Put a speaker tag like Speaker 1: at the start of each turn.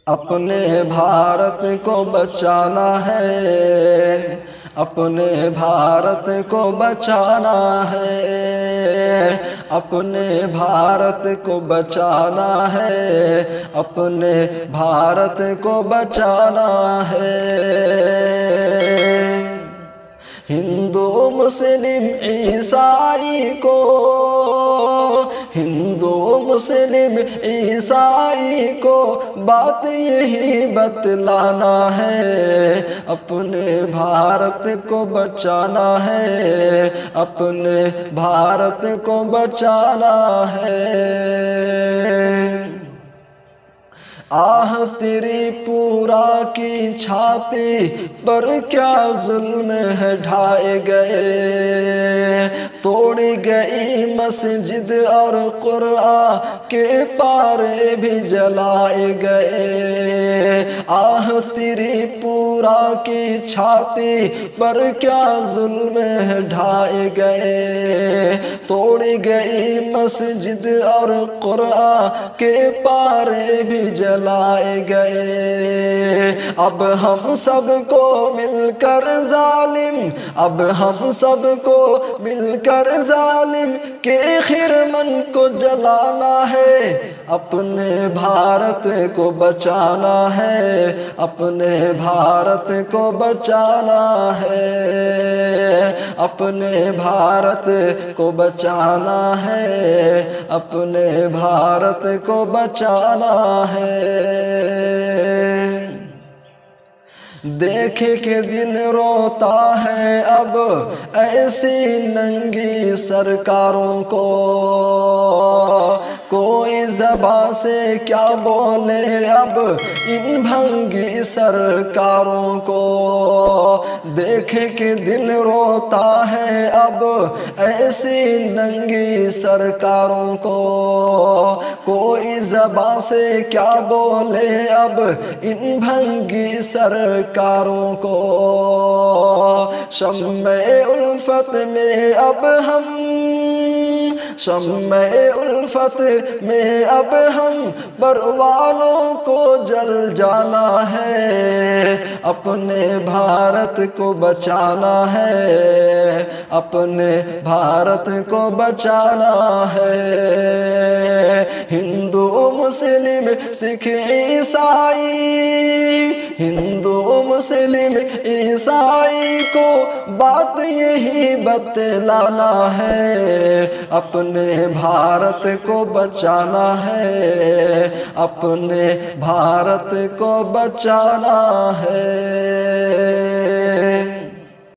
Speaker 1: اپنے بھارت کو بچانا ہے، اپنے بھارت کو بچانا ہے، اپنے بھارت کو بچانا ہے، اپنے بھارت کو بچانا ہے۔ ہندو مسلم عیسائی کو، ہندو مسلم عیسائی کو بات یہی بتلانا ہے، اپنے بھارت کو بچانا ہے، اپنے بھارت کو بچانا ہے۔ آہ تیری پورا کی چھاتی پر کیا ظلم ہے ڈھائے گئے، توڑی گئی مسجد اور قرآن کے پارے بھی جلائے گئے۔ آہ تیری پورا کی چھاتی پر کیا ظلم ہے ڈھائے گئے، توڑی گئی مسجد اور قرآن کے پارے بھی جلائے گئے۔ اب ہم سب کو مل کر ظالم، اب ہم سب کو مل کر ظالم کے خرمن کو جلانا ہے، اپنے بھارت کو بچانا ہے، اپنے بھارت کو بچانا ہے، اپنے بھارت کو بچانا ہے، اپنے بھارت کو بچانا ہے۔ دیکھ کے دل روتا ہے اب ایسی ننگی سرکاروں کو، کوئی زبان سے کیا بولے اب ان بھنگی سرکاروں کو۔ دیکھ کے دل روتا ہے اب ایسی ننگی سرکاروں کو، کوئی زبان سے کیا بولے اب ان بھنگی سرکاروں کو۔ شمع الفت میں اب ہم، شمع الفت میں اب ہم پروانوں کو جل جانا ہے، اپنے بھارت کو بچانا ہے، اپنے بھارت کو بچانا ہے۔ ہندو مسلم سکھ عیسائی، ہندو مسلم عیسائی کو بات یہی بتلانا ہے، اپنے بھارت کو بچانا ہے، اپنے بھارت کو بچانا ہے۔